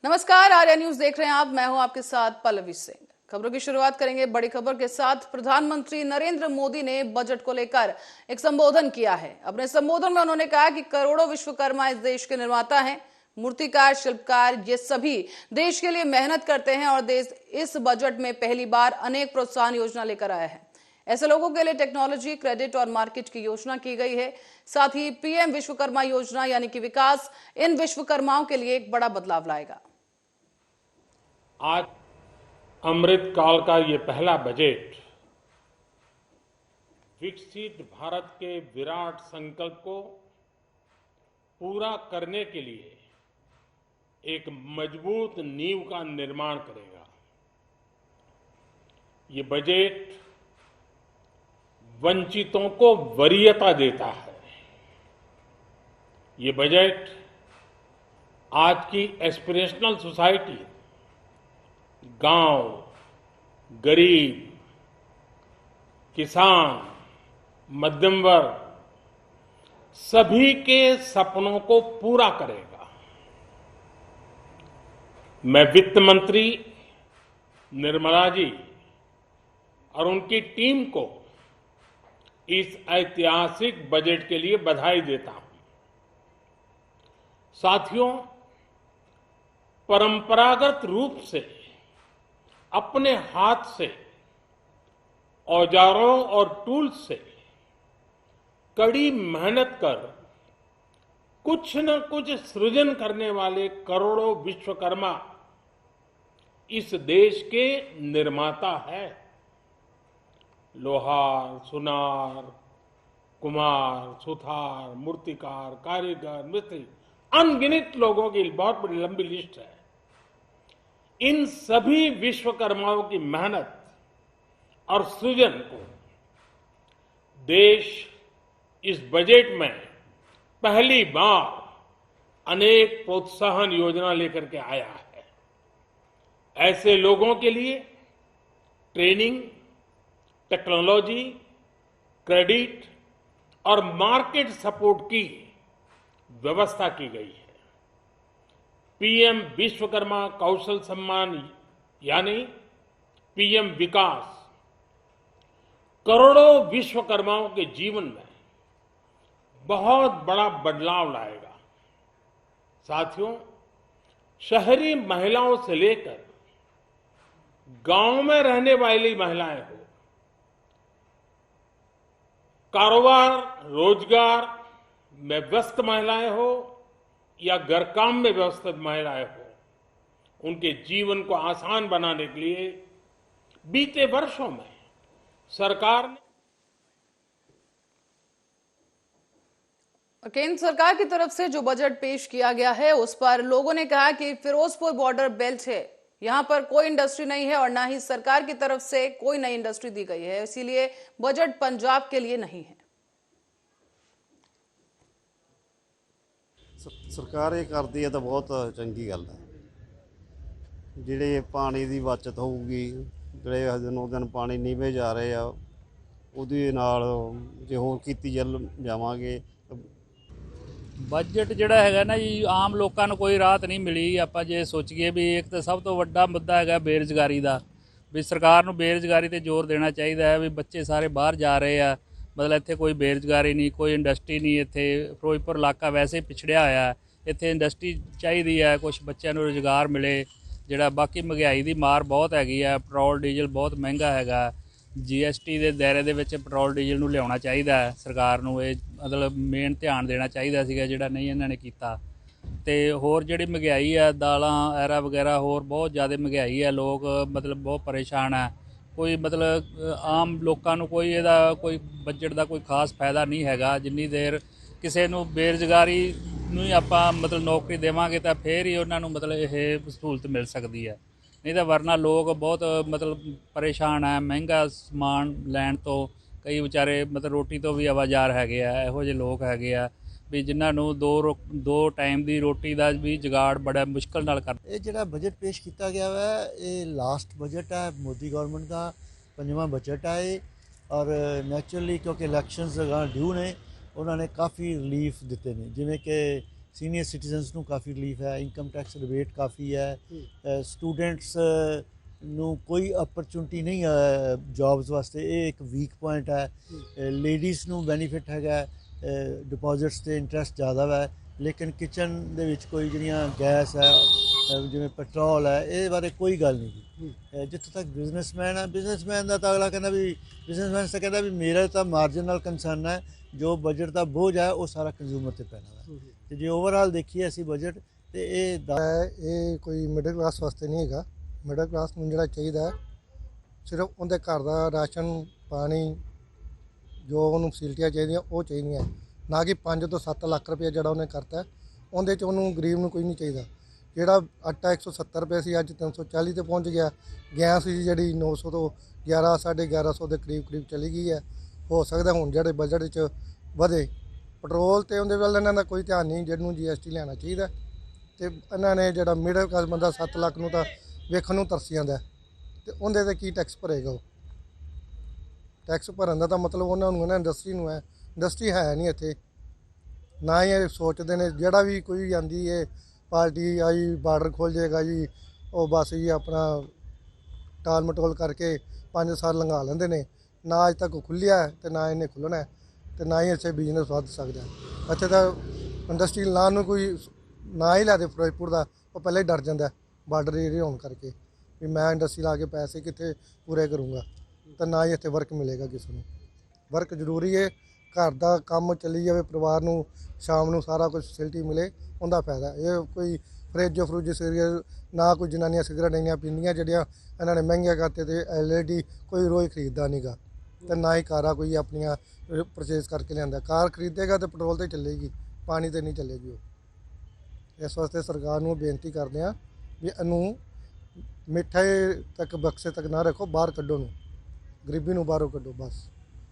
नमस्कार, आर्या न्यूज देख रहे हैं आप। मैं हूं आपके साथ पल्लवी सिंह। खबरों की शुरुआत करेंगे बड़ी खबर के साथ। प्रधानमंत्री नरेंद्र मोदी ने बजट को लेकर एक संबोधन किया है। अपने संबोधन में उन्होंने कहा कि करोड़ों विश्वकर्मा इस देश के निर्माता हैं। मूर्तिकार, शिल्पकार, ये सभी देश के लिए मेहनत करते हैं और देश इस बजट में पहली बार अनेक प्रोत्साहन योजना लेकर आया है। ऐसे लोगों के लिए टेक्नोलॉजी, क्रेडिट और मार्केट की योजना की गई है। साथ ही पीएम विश्वकर्मा योजना यानी कि विकास इन विश्वकर्माओं के लिए एक बड़ा बदलाव लाएगा। आज अमृत काल का ये पहला बजट विकसित भारत के विराट संकल्प को पूरा करने के लिए एक मजबूत नींव का निर्माण करेगा। ये बजट वंचितों को वरीयता देता है। ये बजट आज की एस्पिरेशनल सोसाइटी, गांव, गरीब, किसान, मध्यम वर्ग, सभी के सपनों को पूरा करेगा। मैं वित्त मंत्री निर्मला जी और उनकी टीम को इस ऐतिहासिक बजट के लिए बधाई देता हूं। साथियों, परंपरागत रूप से अपने हाथ से औजारों और टूल्स से कड़ी मेहनत कर कुछ न कुछ सृजन करने वाले करोड़ों विश्वकर्मा इस देश के निर्माता है। लोहार, सुनार, कुम्हार, सुथार, मूर्तिकार, कारीगर, मिस्त्री, अनगिनत लोगों की बहुत बड़ी लंबी लिस्ट है। इन सभी विश्वकर्माओं की मेहनत और सृजन को देश इस बजट में पहली बार अनेक प्रोत्साहन योजना लेकर के आया है। ऐसे लोगों के लिए ट्रेनिंग, टेक्नोलॉजी, क्रेडिट और मार्केट सपोर्ट की व्यवस्था की गई है। पीएम विश्वकर्मा कौशल सम्मान यानी पीएम विकास करोड़ों विश्वकर्माओं के जीवन में बहुत बड़ा बदलाव लाएगा। साथियों, शहरी महिलाओं से लेकर गांव में रहने वाली महिलाएं हो, कारोबार, रोजगार में व्यस्त महिलाएं हो या घर काम में व्यस्त महिलाएं हो, उनके जीवन को आसान बनाने के लिए बीते वर्षों में सरकार ने केंद्र सरकार की तरफ से जो बजट पेश किया गया है उस पर लोगों ने कहा कि फिरोजपुर बॉर्डर बेल्ट है, यहां पर कोई इंडस्ट्री नहीं है और ना ही सरकार की तरफ से कोई नई इंडस्ट्री दी गई है, इसीलिए बजट पंजाब के लिए नहीं है। ਸਰਕਾਰ ਇਹ ਕਰਦੀ ਹੈ ਤਾਂ ਬਹੁਤ ਚੰਗੀ ਗੱਲ ਹੈ। ਜਿਹੜੇ ਪਾਣੀ ਦੀ ਬਚਤ ਹੋਊਗੀ, ਜਿਹੜੇ ਦਿਨੋਂ ਦਿਨ ਪਾਣੀ ਨੀਵੇਂ ਜਾ ਰਹੇ ਆ, ਉਹਦੇ ਨਾਲ ਜੇ ਹੋਰ ਕੀਤੀ ਜਾਵਾਂਗੇ। ਬਜਟ ਜਿਹੜਾ ਹੈਗਾ ਨਾ ਜੀ, ਆਮ ਲੋਕਾਂ ਨੂੰ ਕੋਈ ਰਾਹਤ ਨਹੀਂ ਮਿਲੀ। ਆਪਾਂ ਜੇ ਸੋਚੀਏ ਵੀ ਇੱਕ ਤਾਂ ਸਭ ਤੋਂ ਵੱਡਾ ਮੁੱਦਾ ਹੈਗਾ ਬੇਰੁਜ਼ਗਾਰੀ ਦਾ, ਵੀ ਸਰਕਾਰ ਨੂੰ ਬੇਰੁਜ਼ਗਾਰੀ ਤੇ ਜ਼ੋਰ ਦੇਣਾ ਚਾਹੀਦਾ ਹੈ। ਵੀ ਬੱਚੇ ਸਾਰੇ ਬਾਹਰ ਜਾ ਰਹੇ ਆ, ਮਤਲਬ ਇੱਥੇ ਕੋਈ ਬੇਰੁਜ਼ਗਾਰੀ ਨਹੀਂ, ਕੋਈ ਇੰਡਸਟਰੀ ਨਹੀਂ। ਇੱਥੇ ਫਿਰੋਜ਼ਪੁਰ ਇਲਾਕਾ ਵੈਸੇ ਪਿਛੜਿਆ ਹੋਇਆ, ਇੱਥੇ ਇੰਡਸਟਰੀ ਚਾਹੀਦੀ ਹੈ, ਕੁਛ ਬੱਚਿਆਂ ਨੂੰ ਰੁਜ਼ਗਾਰ ਮਿਲੇ। ਜਿਹੜਾ ਬਾਕੀ ਮਹਿੰਗਾਈ ਦੀ ਮਾਰ ਬਹੁਤ ਹੈਗੀ ਆ, ਪੈਟਰੋਲ ਡੀਜ਼ਲ ਬਹੁਤ ਮਹਿੰਗਾ ਹੈਗਾ। GST ਦੇ ਦਾਇਰੇ ਦੇ ਵਿੱਚ ਪੈਟਰੋਲ ਡੀਜ਼ਲ ਨੂੰ ਲਿਆਉਣਾ ਚਾਹੀਦਾ ਹੈ ਸਰਕਾਰ ਨੂੰ। ਇਹ ਮਤਲਬ ਮੇਨ ਧਿਆਨ ਦੇਣਾ ਚਾਹੀਦਾ ਸੀਗਾ, ਜਿਹੜਾ ਨਹੀਂ ਇਹਨਾਂ ਨੇ ਕੀਤਾ। ਅਤੇ ਹੋਰ ਜਿਹੜੀ ਮਹਿੰਗਾਈ ਆ, ਦਾਲਾਂ ਐਰਾ ਵਗੈਰਾ, ਹੋਰ ਬਹੁਤ ਜ਼ਿਆਦਾ ਮਹਿੰਗਾਈ ਹੈ। ਲੋਕ ਮਤਲਬ ਬਹੁਤ ਪਰੇਸ਼ਾਨ ਹੈ। ਕੋਈ ਮਤਲਬ ਆਮ ਲੋਕਾਂ ਨੂੰ ਕੋਈ ਇਹਦਾ ਕੋਈ ਬਜਟ ਦਾ ਕੋਈ ਖਾਸ ਫਾਇਦਾ ਨਹੀਂ ਹੈਗਾ। ਜਿੰਨੀ ਦੇਰ ਕਿਸੇ ਨੂੰ ਬੇਰੁਜ਼ਗਾਰੀ ਨੂੰ ਹੀ ਆਪਾਂ ਮਤਲਬ ਨੌਕਰੀ ਦੇਵਾਂਗੇ ਤਾਂ ਫਿਰ ਹੀ ਉਹਨਾਂ ਨੂੰ ਮਤਲਬ ਇਹ ਸਹੂਲਤ ਮਿਲ ਸਕਦੀ ਹੈ। ਨਹੀਂ ਤਾਂ ਵਰਨਾ ਲੋਕ ਬਹੁਤ ਮਤਲਬ ਪਰੇਸ਼ਾਨ ਹੈ ਮਹਿੰਗਾ ਸਮਾਨ ਲੈਣ ਤੋਂ। ਕਈ ਵਿਚਾਰੇ ਮਤਲਬ ਰੋਟੀ ਤੋਂ ਵੀ ਆਵਾਜ਼ਾਰ ਹੈਗੇ ਆ। ਇਹੋ ਜਿਹੇ ਲੋਕ ਹੈਗੇ ਆ ਵੀ ਜਿਨ੍ਹਾਂ ਨੂੰ ਦੋ ਟਾਈਮ ਦੀ ਰੋਟੀ ਦਾ ਵੀ ਜੁਗਾੜ ਬੜਾ ਮੁਸ਼ਕਲ ਨਾਲ ਕਰ। ਇਹ ਜਿਹੜਾ ਬਜਟ ਪੇਸ਼ ਕੀਤਾ ਗਿਆ ਵਾ, ਇਹ ਲਾਸਟ ਬਜਟ ਹੈ ਮੋਦੀ ਗਵਰਨਮੈਂਟ ਦਾ, 5ਵਾਂ ਬਜਟ ਹੈ ਇਹ। ਔਰ ਨੈਚੁਰਲੀ ਕਿਉਂਕਿ ਇਲੈਕਸ਼ਨਸ ਅਗਾਂਹ ਡਿਊ ਨੇ, ਉਹਨਾਂ ਨੇ ਕਾਫੀ ਰਿਲੀਫ ਦਿੱਤੇ ਨੇ। ਜਿਵੇਂ ਕਿ ਸੀਨੀਅਰ ਸਿਟੀਜ਼ਨਸ ਨੂੰ ਕਾਫੀ ਰਿਲੀਫ ਹੈ, ਇਨਕਮ ਟੈਕਸ ਰਿਬੇਟ ਕਾਫੀ ਹੈ, ਸਟੂਡੈਂਟਸ ਨੂੰ ਕੋਈ ਅਪਰਚੁਨਿਟੀ ਨਹੀਂ ਜੌਬਸ ਵਾਸਤੇ, ਇਹ ਇੱਕ ਵੀਕ ਪੁਆਇੰਟ ਹੈ। ਲੇਡੀਜ਼ ਨੂੰ ਬੈਨੀਫਿਟ ਹੈਗਾ, ਡਿਪੋਜ਼ਿਟਸ ਤੇ ਇੰਟਰਸਟ ਜ਼ਿਆਦਾ ਹੈ, ਲੇਕਿਨ ਕਿਚਨ ਦੇ ਵਿੱਚ ਕੋਈ ਜਿਹੜੀਆਂ ਗੈਸ ਹੈ ਜਿਵੇਂ ਪੈਟਰੋਲ ਹੈ ਇਹਦੇ ਬਾਰੇ ਕੋਈ ਗੱਲ ਨਹੀਂ ਗੀ। ਜਿੱਥੋਂ ਤੱਕ ਬਿਜ਼ਨਸਮੈਨ ਦਾ ਤਾਂ ਅਗਲਾ ਕਹਿੰਦਾ ਵੀ ਬਿਜ਼ਨਸਮੈਨ ਤਾਂ ਕਹਿੰਦਾ ਵੀ ਮੇਰਾ ਤਾਂ ਮਾਰਜਨ ਨਾਲ ਕੰਸਰਨ ਹੈ, ਜੋ ਬਜਟ ਦਾ ਬੋਝ ਹੈ ਉਹ ਸਾਰਾ ਕੰਜ਼ਿਊਮਰ ਤੇ ਪੈਣਾ ਹੈ। ਤੇ ਜੇ ਓਵਰਆਲ ਦੇਖੀਏ ਅਸੀਂ ਬਜਟ ਤੇ ਇਹ ਕੋਈ ਮਿਡਲ ਕਲਾਸ ਵਾਸਤੇ ਨਹੀਂ ਹੈਗਾ। ਮਿਡਲ ਕਲਾਸ ਨੂੰ ਜਿਹੜਾ ਚਾਹੀਦਾ ਸਿਰਫ ਉਹਦੇ ਘਰ ਦਾ ਰਾਸ਼ਨ ਪਾਣੀ ਜੋ ਉਹਨੂੰ ਫੈਸਿਲਿਟੀਆਂ ਚਾਹੀਦੀਆਂ ਉਹ ਚਾਹੀਦੀਆਂ, ਨਾ ਕਿ 5 ਤੋਂ 7 ਲੱਖ ਰੁਪਏ ਜਿਹੜਾ ਉਹਨੇ ਕਰਤਾ ਉਹਦੇ 'ਚ ਉਹਨੂੰ ਗਰੀਬ ਨੂੰ ਕੋਈ ਨਹੀਂ ਚਾਹੀਦਾ। ਜਿਹੜਾ ਆਟਾ 170 ਰੁਪਏ ਸੀ ਅੱਜ 340 ਤੇ ਪਹੁੰਚ ਗਿਆ। ਗੈਸ ਸੀ ਜਿਹੜੀ 900 ਤੋਂ 1100 ਦੇ ਕਰੀਬ ਚਲੀ ਗਈ ਹੈ। ਹੋ ਸਕਦਾ ਹੁਣ ਜਿਹੜੇ ਬਜਟ 'ਚ ਵਧੇ। ਪੈਟਰੋਲ ਤੇ ਉਹਦੇ ਵੱਲ ਇਹਨਾਂ ਦਾ ਕੋਈ ਧਿਆਨ ਨਹੀਂ, ਜਿਹਨੂੰ GST ਲੈਣਾ ਚਾਹੀਦਾ। ਤੇ ਇਹਨਾਂ ਨੇ ਜਿਹੜਾ ਮਿਡਲ ਕਲਾਸ ਬੰਦਾ 7 ਲੱਖ ਨੂੰ ਤਾਂ ਵੇਖਣ ਨੂੰ ਤਰਸ ਜਾਂਦਾ ਤੇ ਉਹਦੇ ਤੇ ਕੀ ਟੈਕਸ ਭਰੇਗਾ। ਉਹ ਟੈਕਸ ਭਰਨ ਦਾ ਤਾਂ ਮਤਲਬ ਉਹਨਾਂ ਨੂੰ ਨਾ ਇੰਡਸਟਰੀ ਨੂੰ ਹੈ। ਇੰਡਸਟਰੀ ਹੈ ਨਹੀਂ ਇੱਥੇ, ਨਾ ਹੀ ਇਹ ਸੋਚਦੇ ਨੇ। ਜਿਹੜਾ ਵੀ ਕੋਈ ਆਂਦੀ ਹੈ ਪਾਰਟੀ ਆਈ ਬਾਰਡਰ ਖੋਲ੍ਹ ਜਾਏਗਾ ਜੀ, ਉਹ ਬਸ ਜੀ ਆਪਣਾ ਟਾਲ ਮਟੋਲ ਕਰਕੇ 5 ਸਾਲ ਲੰਘਾ ਲੈਂਦੇ ਨੇ। ਨਾ ਅੱਜ ਤੱਕ ਖੁੱਲ੍ਹਿਆ ਤੇ ਨਾ ਇਹਨੇ ਖੁੱਲ੍ਹਣਾ ਤੇ ਨਾ ਹੀ ਇੱਥੇ ਬਿਜ਼ਨਸ ਵੱਧ ਸਕਦਾ। ਇੱਥੇ ਤਾਂ ਇੰਡਸਟਰੀ ਲਾਉਣ ਨੂੰ ਕੋਈ ਨਾ ਹੀ ਲੈ ਦੇ ਫਿਰੋਜ਼ਪੁਰ ਦਾ, ਉਹ ਪਹਿਲਾਂ ਹੀ ਡਰ ਜਾਂਦਾ ਬਾਰਡਰ ਏਰੀਆ ਹੋਣ ਕਰਕੇ ਵੀ ਮੈਂ ਇੰਡਸਟਰੀ ਲਾ ਕੇ ਪੈਸੇ ਕਿੱਥੇ ਪੂਰੇ ਕਰੂੰਗਾ। ਤਾਂ ਨਾ ਹੀ ਇੱਥੇ ਵਰਕ ਮਿਲੇਗਾ ਕਿਸੇ ਨੂੰ। ਵਰਕ ਜ਼ਰੂਰੀ ਹੈ, ਘਰ ਦਾ ਕੰਮ ਚੱਲੀ ਜਾਵੇ, ਪਰਿਵਾਰ ਨੂੰ ਸ਼ਾਮ ਨੂੰ ਸਾਰਾ ਕੁਝ ਫੈਸਿਲਿਟੀ ਮਿਲੇ, ਉਹਦਾ ਫਾਇਦਾ। ਇਹ ਕੋਈ ਫਰਿੱਜ ਸੀਰੀਅਲ ਨਾ ਕੋਈ ਜਨਾਨੀਆਂ ਸਿਗਰਟ ਇੰਨੀਆਂ ਪੀਂਦੀਆਂ ਜਿਹੜੀਆਂ ਇਹਨਾਂ ਨੇ ਮਹਿੰਗੀਆਂ ਕਰਤੇ ਤੇ LED ਕੋਈ ਰੋਜ਼ ਖਰੀਦਦਾ ਨਹੀਂ ਗਾ ਤੇ ਨਾ ਹੀ ਕਾਰਾਂ ਕੋਈ ਆਪਣੀਆਂ ਪਰਚੇਜ਼ ਕਰਕੇ ਲਿਆਂਦਾ। ਕਾਰ ਖਰੀਦੇਗਾ ਤੇ ਪੈਟਰੋਲ ਤੇ ਚੱਲੇਗੀ, ਪਾਣੀ ਤੇ ਨਹੀਂ ਚੱਲੇਗੀ ਉਹ। ਇਸ ਵਾਸਤੇ ਸਰਕਾਰ ਨੂੰ ਬੇਨਤੀ ਕਰਦੇ ਹਾਂ ਵੀ ਇਹਨੂੰ ਮਿੱਠੇ ਤੱਕ ਬਕਸੇ ਤੱਕ ਨਾ ਰੱਖੋ, ਬਾਹਰ ਕੱਢੋ ਨੂੰ, ਗਰੀਬੀ ਨੂੰ ਬਾਹਰੋਂ ਕੱਢੋ। ਬਸ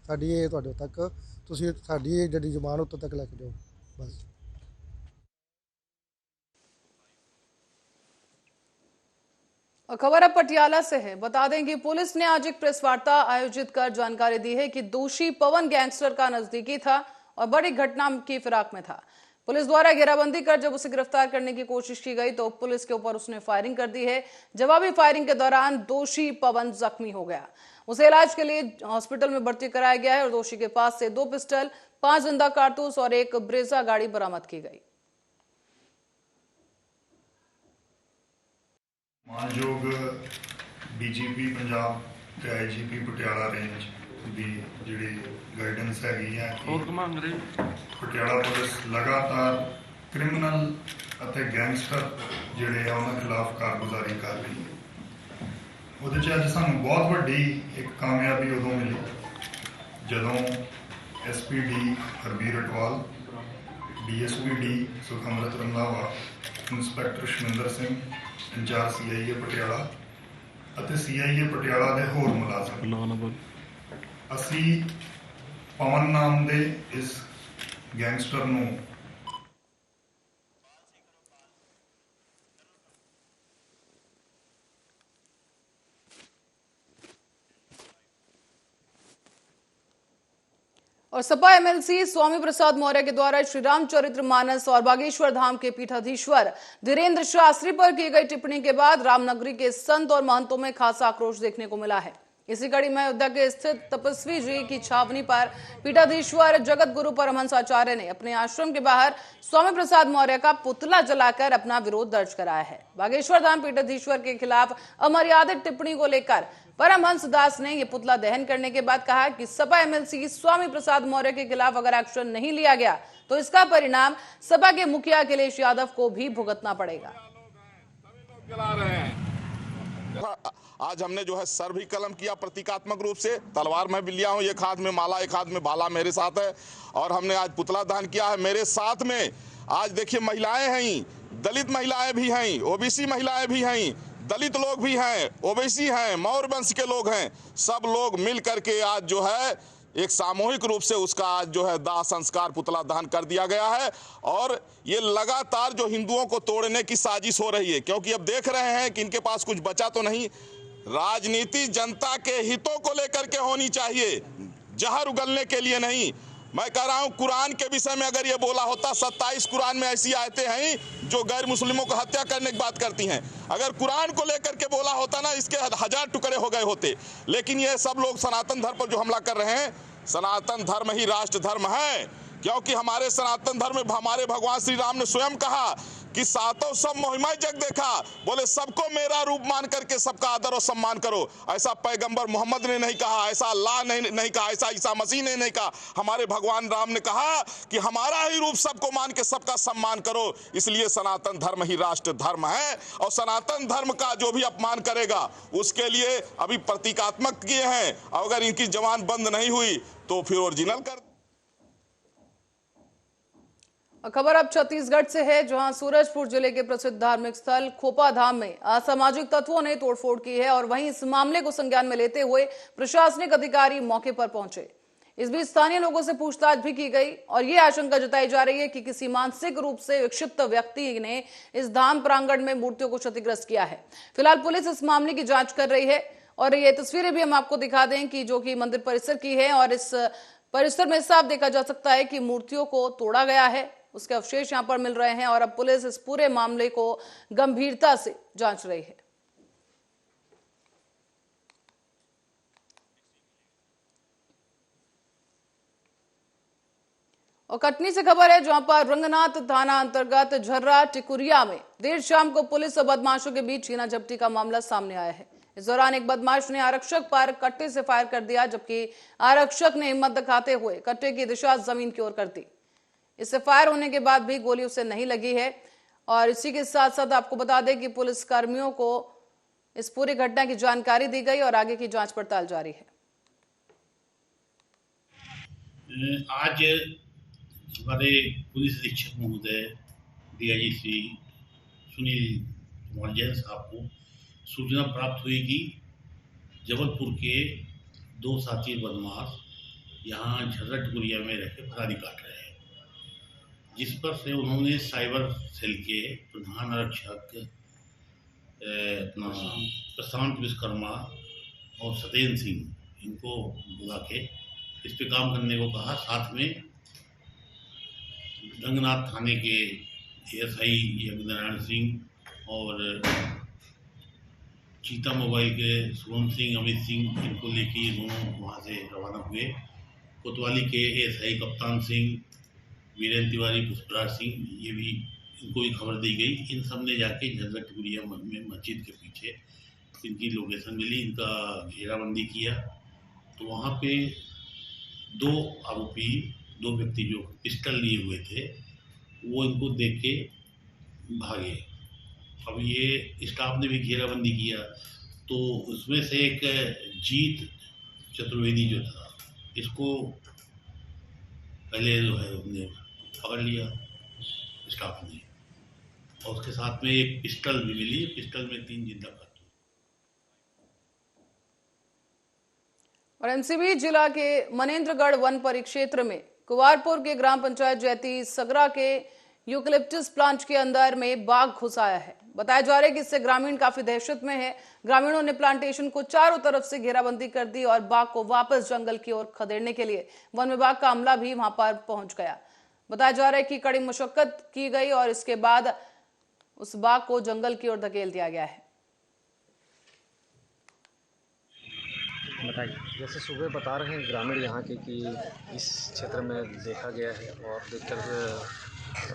ਸਾਡੀ ਇਹ ਤੁਹਾਡੇ ਤੱਕ, ਤੁਸੀਂ ਸਾਡੀ ਇਹ ਜਿਹੜੀ ਜ਼ਬਾਨ ਉੱਤੋਂ ਤੱਕ ਲੈ ਕੇ ਜਾਓ बस। और खबर अब पटियाला से है। बता दें कि पुलिस ने आज एक प्रेस वार्ता आयोजित कर जानकारी दी है कि दोषी पवन गैंगस्टर का नजदीकी था और बड़ी घटना की फिराक में था। पुलिस द्वारा घेराबंदी कर जब उसे गिरफ्तार करने की कोशिश की गई तो पुलिस के ऊपर उसने फायरिंग कर दी है। जवाबी फायरिंग के दौरान दोषी पवन जख्मी हो गया। उसे इलाज के लिए हॉस्पिटल में भर्ती कराया गया है और दोषी के पास से 2 पिस्टल, 5 जिंदा कारतूस और एक ब्रेजा गाड़ी बरामद की गई। मानयोग DGP पंजाब ते IGP पटियाला रेंज की जी गाइडेंस हैगी है कि पटियाला पुलिस लगातार क्रिमिनल ਅਤੇ गैंगस्टर ਜਿਹੜੇ ਆ ਉਹਨਾਂ ਖਿਲਾਫ ਕਾਰਗੁਜ਼ਾਰੀ ਕਰ ਰਹੀ ਹੈ। ਉਹਦੇ 'ਚ ਅੱਜ ਸਾਨੂੰ ਬਹੁਤ ਵੱਡੀ ਇੱਕ ਕਾਮਯਾਬੀ ਉਦੋਂ ਮਿਲੀ ਜਦੋਂ SPD Harbir Atwal, DSP D Sukhamrit Randhawa, inspector Shaminder Singh incharge CIA Patiala ਅਤੇ CIA ਪਟਿਆਲਾ ਦੇ ਹੋਰ ਮੁਲਾਜ਼ਮ ਅਸੀਂ ਪਵਨ ਨਾਮ ਦੇ ਇਸ ਗੈਂਗਸਟਰ ਨੂੰ और सपा MLC स्वामी प्रसाद मौर्य के द्वारा श्री रामचरितमानस और बागेश्वर धाम के पीठाधीश्वर धीरेन्द्र शास्त्री पर की गई टिप्पणी के बाद रामनगरी के संत और महंतों में खासा आक्रोश देखने को मिला है। इसी कड़ी में अयोध्या के स्थित तपस्वी जी की छावनी पर पीठाधीश्वर जगत गुरु परमहंस आचार्य ने अपने आश्रम के बाहर स्वामी प्रसाद मौर्य का पुतला जलाकर अपना विरोध दर्ज कराया है। बागेश्वर धाम पीठाधीश्वर के खिलाफ अमर्यादित टिप्पणी को लेकर परमहंस दास ने यह पुतला दहन करने के बाद कहा कि सपा MLC स्वामी प्रसाद मौर्य के खिलाफ अगर एक्शन नहीं लिया गया तो इसका परिणाम सपा के मुखिया अखिलेश यादव को भी भुगतना पड़ेगा। आज हमने जो है सर भी कलम किया प्रतीकात्मक रूप से, तलवार मैं भी लिया हूँ, एक हाथ में माला एक हाथ में भाला मेरे साथ है, और हमने आज पुतला दहन किया है। मेरे साथ में आज देखिए महिलाएं हैं, दलित महिलाएं भी हैं, OBC महिलाएं भी हैं, दलित लोग भी हैं, OBC हैं, मौर्य वंश के लोग हैं, सब लोग मिल करके आज जो है एक सामूहिक रूप से उसका आज जो है दाह संस्कार पुतला दहन कर दिया गया है। और ये लगातार जो हिंदुओं को तोड़ने की साजिश हो रही है, क्योंकि अब देख रहे हैं कि इनके पास कुछ बचा तो नहीं। राजनीति जनता के हितों को लेकर के होनी चाहिए, जहर उगलने के लिए नहीं। मैं कह रहा हूं कुरान के विषय में अगर ये बोला होता, 27 कुरान में ऐसी आयतें हैं जो गैर मुस्लिमों को हत्या करने की बात करती हैं। अगर कुरान को लेकर के बोला होता ना, इसके 1000 टुकड़े हो गए होते। लेकिन ये सब लोग सनातन धर्म पर जो हमला कर रहे हैं, सनातन धर्म ही राष्ट्र धर्म है, क्योंकि हमारे सनातन धर्म में हमारे भगवान श्री राम ने स्वयं कहा कि सातों सब महिमा जग देखा, बोले सबको मेरा रूप मान करके सबका आदर और सम्मान करो। ऐसा पैगंबर मोहम्मद ने नहीं कहा, ऐसा अल्लाह ने नहीं कहा, ऐसा ईसा मसीह ने नहीं कहा। हमारे भगवान राम ने कहा कि हमारा ही रूप सबको मान के सबका सम्मान करो। इसलिए सनातन धर्म ही राष्ट्र धर्म है, और सनातन धर्म का जो भी अपमान करेगा उसके लिए अभी प्रतीकात्मक किए हैं, और अगर इनकी जबान बंद नहीं हुई तो फिर ओरिजिनल कर। खबर अब छत्तीसगढ़ से है, जहां सूरजपुर जिले के प्रसिद्ध धार्मिक स्थल खोपा धाम में असामाजिक तत्वों ने तोड़फोड़ की है और वहीं इस मामले को संज्ञान में लेते हुए प्रशासनिक अधिकारी मौके पर पहुंचे। इस बीच स्थानीय लोगों से पूछताछ भी की गई और ये आशंका जताई जा रही है कि किसी मानसिक रूप से विक्षिप्त व्यक्ति ने इस धाम प्रांगण में मूर्तियों को क्षतिग्रस्त किया है। फिलहाल पुलिस इस मामले की जांच कर रही है और ये तस्वीरें भी हम आपको दिखा दें कि जो कि मंदिर परिसर की है, और इस परिसर में साफ देखा जा सकता है कि मूर्तियों को तोड़ा गया है, उसके अवशेष यहां पर मिल रहे हैं और अब पुलिस इस पूरे मामले को गंभीरता से जांच रही है। और कटनी से खबर है, जहां पर रंगनाथ थाना अंतर्गत झर्रा टिकुरिया में देर शाम को पुलिस और बदमाशों के बीच छीना झपटी का मामला सामने आया है। इस दौरान एक बदमाश ने आरक्षक पर कट्टे से फायर कर दिया, जबकि आरक्षक ने हिम्मत दिखाते हुए कट्टे की दिशा जमीन की ओर कर दी। इससे फायर होने के बाद भी गोली उसे नहीं लगी है। और इसी के साथ साथ आपको बता दें कि पुलिस कर्मियों को इस पूरी घटना की जानकारी दी गई और आगे की जांच पड़ताल जारी है। आज हमारे पुलिस अधीक्षक महोदय डीआईजी श्री सुनील कुमार जैन साहब को सूचना प्राप्त हुई कि जबलपुर के 2 साथी बदमाश यहाँ झर्रा टिकुरिया में रहकर फरारी काट रहे हैं, जिस पर से उन्होंने साइबर सेल के प्रधान आरक्षक अपना प्रशांत विश्वकर्मा और सत्येंद्र सिंह, इनको बुला के इस पे काम करने को कहा। साथ में रंगनाथ थाने के एएसआई यज्ञनारायण सिंह और चीता मोबाइल के सोहन सिंह, अमित सिंह, इनको लेके दोनों वहाँ से रवाना हुए। कोतवाली के एएसआई कप्तान सिंह, वीरेंद्र तिवारी, पुष्पराज सिंह, ये भी इनको भी खबर दी गई। इन सब ने जाके झर्रा टिकुरिया में मस्जिद के पीछे इनकी लोकेशन मिली, इनका घेराबंदी किया तो वहाँ पे 2 आरोपी, 2 व्यक्ति जो पिस्टल लिए हुए थे, वो इनको देख के भागे। अब ये स्टाफ ने भी घेराबंदी किया तो उसमें से एक जीत चतुर्वेदी जो था, इसको पहले जो है उन्हें पकड़ लिया स्टाफ ने, और उसके साथ में एक पिस्टल भी मिली। पिस्टल में 3 जिंदा कारतूस। और एमसीबी जिला के मनेन्द्रगढ़ वन परिक्षेत्र में कुवारपुर के ग्राम पंचायत जैती सगरा के यूकलिप्टस प्लांट के अंदर में बाघ घुस आया है। बताया जा रहा है कि इससे ग्रामीण काफी दहशत में है। ग्रामीणों ने प्लांटेशन को चारों तरफ से घेराबंदी कर दी और बाघ को वापस जंगल की ओर खदेड़ने के लिए वन विभाग का अमला भी वहां पर पहुंच गया। बताया जा रहा है कि कड़ी मशक्कत की गई और इसके बाद उस बाघ को जंगल की ओर धकेल दिया गया है। बताइए। जैसे सुबह बता रहे हैं ग्रामीण यहाँ के कि इस क्षेत्र में देखा गया है और देखकर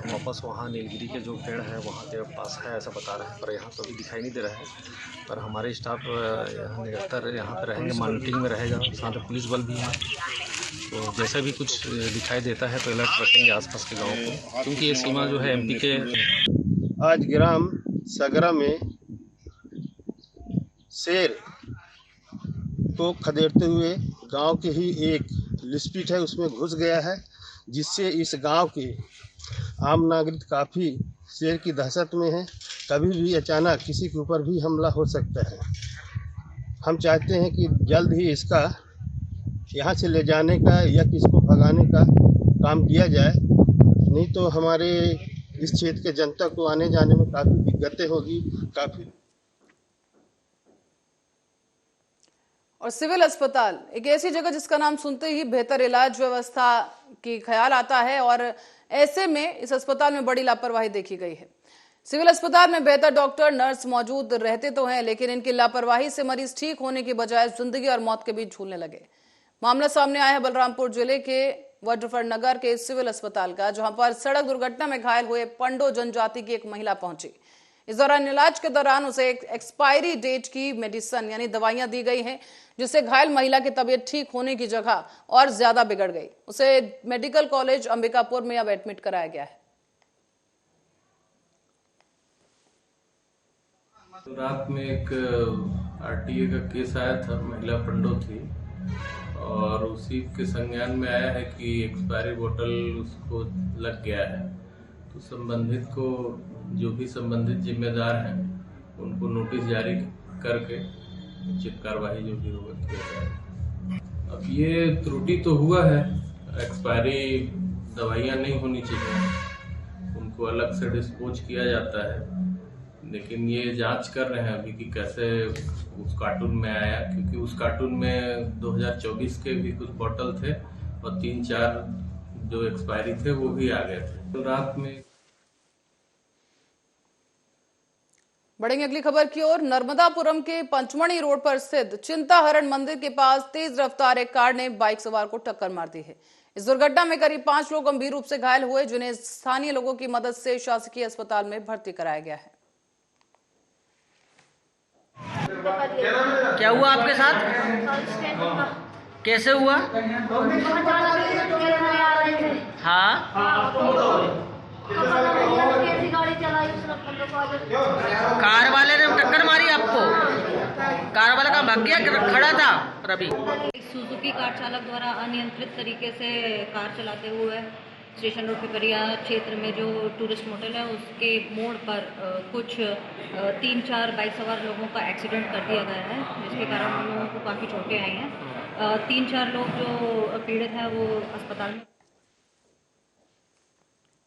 वापस वहाँ नीलगिरी के जो पेड़ है वहाँ के पास है ऐसा बता रहे हैं, पर यहाँ तो अभी दिखाई नहीं दे रहा है। पर हमारे स्टाफ यहाँ निरंतर यहाँ पर रहेंगे, मॉनिटरिंग में रहेगा, साथ में पुलिस बल भी है। तो जैसा भी कुछ दिखाई देता है तो अलर्ट रखेंगे आसपास के गाँव को, क्योंकि ये सीमा जो है एमपी के। आज ग्राम सगरा में शेर को खदेड़ते हुए गांव के ही एक लिस्पिट है उसमें घुस गया है, जिससे इस गांव के आम नागरिक काफ़ी शेर की दहशत में है। कभी भी अचानक किसी के ऊपर भी हमला हो सकता है। हम चाहते हैं कि जल्द ही इसका यहाँ से ले जाने का या किसको भगाने का काम किया जाए, नहीं तो हमारे इस क्षेत्र के जनता को आने जाने में काफ़ी दिक्कतें होगी। काफ़ी और सिविल अस्पताल एक ऐसी जगह जिसका नाम सुनते ही बेहतर इलाज व्यवस्था की ख्याल आता है और ऐसे में इस अस्पताल में बड़ी लापरवाही देखी गई है। सिविल अस्पताल में बेहतर डॉक्टर नर्स मौजूद रहते तो हैं, लेकिन इनकी लापरवाही से मरीज ठीक होने की बजाय जिंदगी और मौत के बीच झूलने लगे। मामला सामने आया है बलरामपुर जिले के वज्रफर नगर के सिविल अस्पताल का, जहां पर सड़क दुर्घटना में घायल हुए पंडो जनजाति की एक महिला पहुंची। इस दौरान इलाज के दौरान उसे एक एक्सपायरी डेट की मेडिसिन यानी दवाइयां दी गई हैं, जिससे घायल महिला की तबीयत ठीक होने की जगह और ज्यादा बिगड़ गई। उसे मेडिकल कॉलेज अंबिकापुर में अब एडमिट कराया गया है। रात में एक आरटीए का केस आया था, महिला पंडो थी और उसी के संज्ञान में आया है कि एक्सपायरी बोतल उसको लग गया है। तो संबंधित को, जो भी संबंधित जिम्मेदार हैं, उनको नोटिस जारी करके उचित कार्रवाई जो भी होगा किया जाएगा। अब ये त्रुटि तो हुआ है, एक्सपायरी दवाइयाँ नहीं होनी चाहिए, उनको अलग से डिस्पोज किया जाता है, लेकिन ये जांच कर रहे हैं अभी कि कैसे उस कार्टून में आया, क्योंकि उस कार्टून में 2024 के भी कुछ बोतल थे और 3-4 जो एक्सपायरी थे वो भी आ गए थे। तो रात में बढ़ेंगे अगली खबर की ओर। नर्मदापुरम के पंचमढ़ी रोड पर स्थित चिंताहरण मंदिर के पास तेज रफ्तार एक कार ने बाइक सवार को टक्कर मार दी है। इस दुर्घटना में करीब 5 लोग गंभीर रूप से घायल हुए, जिन्हें स्थानीय लोगों की मदद से शासकीय अस्पताल में भर्ती कराया गया है। क्या हुआ आपके साथ? कैसे हुआ? हाँ, कार वाले ने टक्कर मारी आपको? कार वाला का भाग गया, खड़ा था रवि? सुजुकी कार चालक द्वारा अनियंत्रित तरीके से कार चलाते हुए स्टेशन रोड पे करिया क्षेत्र में जो टूरिस्ट मोटल है उसके मोड़ पर कुछ 3-4 बाइक सवार लोगों का एक्सीडेंट कर दिया गया है, जिसके कारण उन लोगों को काफ़ी चोटें आई हैं। 3-4 लोग जो पीड़ित हैं वो अस्पताल में।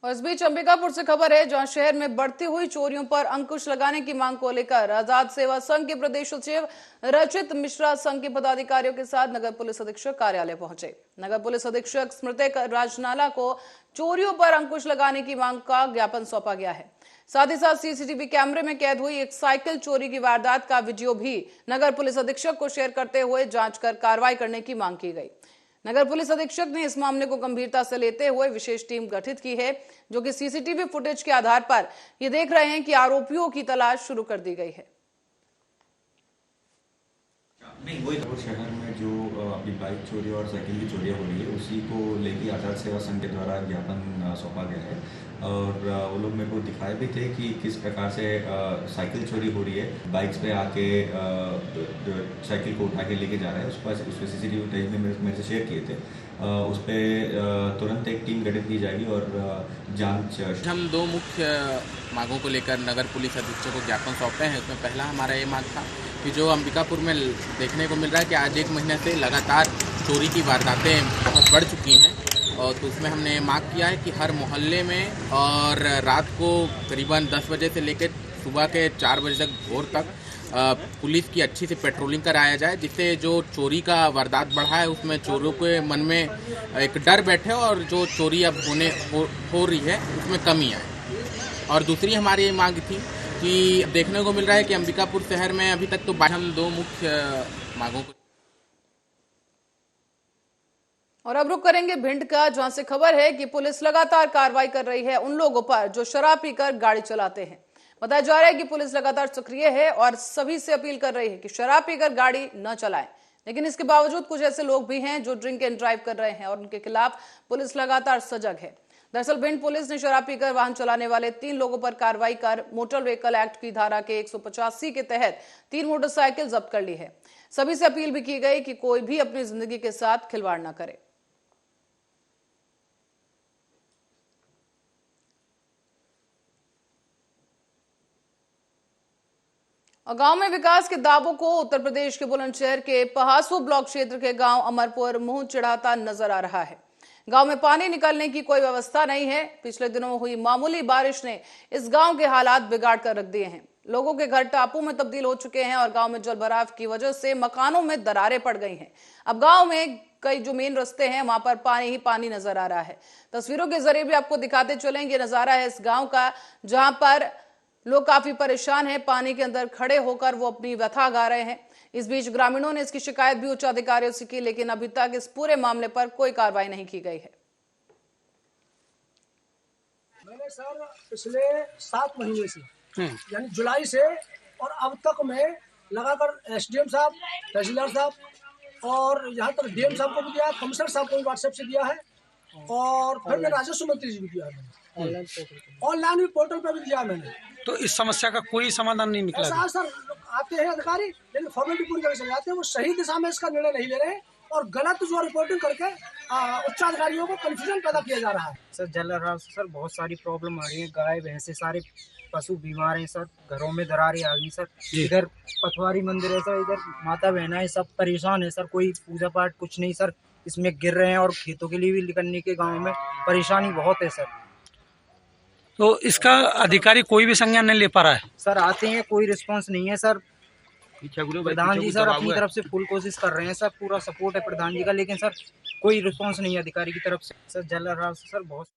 और इस बीच अंबिकापुर से खबर है, जहां शहर में बढ़ती हुई चोरियों पर अंकुश लगाने की मांग को लेकर आजाद सेवा संघ के प्रदेश सचिव रचित मिश्रा संघ के पदाधिकारियों के साथ नगर पुलिस अधीक्षक कार्यालय पहुंचे। नगर पुलिस अधीक्षक स्मृतिक राजनाला को चोरियों पर अंकुश लगाने की मांग का ज्ञापन सौंपा गया है। साथ ही साथ सीसीटीवी कैमरे में कैद हुई एक साइकिल चोरी की वारदात का वीडियो भी नगर पुलिस अधीक्षक को शेयर करते हुए जांच कर कार्रवाई करने की मांग की गई। नगर पुलिस अधीक्षक ने इस मामले को गंभीरता से लेते हुए विशेष टीम गठित की है, जो कि सीसीटीवी फुटेज के आधार पर ये देख रहे हैं कि आरोपियों की तलाश शुरू कर दी गई है। नहीं, वही शहर में जो अभी बाइक चोरी और साइकिल की चोरियाँ हो रही है, उसी को लेके आजाद सेवा संघ के द्वारा ज्ञापन सौंपा गया है। और वो लोग मेरे को दिखाए भी थे कि किस प्रकार से साइकिल चोरी हो रही है, बाइक्स पे आके साइकिल को उठा के लेके जा रहे हैं। उस पर सीसीटीवी फुटेज में मेरे से शेयर किए थे। उस पर तुरंत एक टीम गठित की जाएगी और जांच। हम 2 मुख्य मांगों को लेकर नगर पुलिस अधीक्षक को ज्ञापन सौंपे हैं। उसमें पहला हमारा ये मांग था कि जो अंबिकापुर में देखने को मिल रहा है कि आज 1 महीने से लगातार चोरी की वारदातें बहुत बढ़ चुकी हैं, और तो उसमें हमने मांग किया है कि हर मोहल्ले में और रात को करीबन 10 बजे से लेकर सुबह के 4 बजे तक भोर तक पुलिस की अच्छी से पेट्रोलिंग कराया जाए, जिससे जो चोरी का वारदात बढ़ा है उसमें चोरों के मन में एक डर बैठे और जो चोरी अब हो रही है उसमें कमी आए। और दूसरी हमारी ये मांग थी कि देखने को मिल रहा है कि अंबिकापुर शहर में अभी तक तो हम 2 मुख्य मांगों को। और अब रुक करेंगे भिंड का, जहां से खबर है कि पुलिस लगातार कार्रवाई कर रही है उन लोगों पर जो शराब पीकर गाड़ी चलाते हैं। बताया जा रहा है कि पुलिस लगातार सक्रिय है और सभी से अपील कर रही है कि शराब पीकर गाड़ी न चलाएं, लेकिन इसके बावजूद कुछ ऐसे लोग भी हैं जो ड्रिंक एंड ड्राइव कर रहे हैं और उनके खिलाफ पुलिस लगातार सजग है। दरअसल भिंड पुलिस ने शराब पीकर वाहन चलाने वाले 3 लोगों पर कार्रवाई कर मोटर व्हीकल एक्ट की धारा के 185 के तहत 3 मोटरसाइकिल जब्त कर ली है। सभी से अपील भी की गई कि कोई भी अपनी जिंदगी के साथ खिलवाड़ न करे। और गांव में विकास के दावों को उत्तर प्रदेश के बुलंदशहर के पहासू ब्लॉक क्षेत्र के गांव अमरपुर मुंह चिढ़ाता नजर आ रहा है। गांव में पानी निकलने की कोई व्यवस्था नहीं है। पिछले दिनों हुई मामूली बारिश ने इस गांव के हालात बिगाड़ कर रख दिए हैं। लोगों के घर टापू में तब्दील हो चुके हैं और गांव में जलभराव की वजह से मकानों में दरारें पड़ गई हैं। अब गांव में कई जो मेन रास्ते हैं वहां पर पानी ही पानी नजर आ रहा है। तस्वीरों के जरिए भी आपको दिखाते चलेंगे। नजारा है इस गांव का जहां पर लोग काफी परेशान हैं, पानी के अंदर खड़े होकर वो अपनी व्यथा गा रहे हैं। इस बीच ग्रामीणों ने इसकी शिकायत भी उच्च अधिकारियों से की, लेकिन अभी तक इस पूरे मामले पर कोई कार्रवाई नहीं की गई है। मैंने सर पिछले 7 महीने से यानी जुलाई से और अब तक मैं लगातार एसडीएम साहब, तहसीलदार साहब और यहाँ तक डीएम साहब को भी दिया है, कमिश्नर साहब को भी व्हाट्सएप से दिया है और फिर मैं राजस्व मंत्री जी को दिया है, ऑनलाइन भी पोर्टल पर भी दिया मैंने। तो इस समस्या का कोई समाधान नहीं निकला? ऐसा सर आते हैं अधिकारी लेकिन फॉर्मेलिटी पूरी करके चले जाते हैं, वो सही दिशा में इसका निर्णय नहीं ले रहे हैं और गलत जो रिपोर्टिंग करके उच्चाधिकारियों को कंफ्यूजन पैदा किया जा रहा है। सर जलभराव से सर बहुत सारी प्रॉब्लम आ रही है, गाय भैंसे सारे पशु बीमार हैं सर, घरों में दरारें आ गई सर। इधर पथवारी मंदिर है सर, इधर माता बहना है, सब परेशान है सर, कोई पूजा पाठ कुछ नहीं सर, इसमें गिर रहे हैं और खेतों के लिए भी निकलने के गाँव में परेशानी बहुत है सर। तो इसका अधिकारी कोई भी संज्ञान नहीं ले पा रहा है? सर आते हैं कोई रिस्पांस नहीं है सर। प्रधान जी सर अपनी तरफ से फुल कोशिश कर रहे हैं सर, पूरा सपोर्ट है प्रधान जी का, लेकिन सर कोई रिस्पांस नहीं है अधिकारी की तरफ से। सर जलभराव से सर बहुत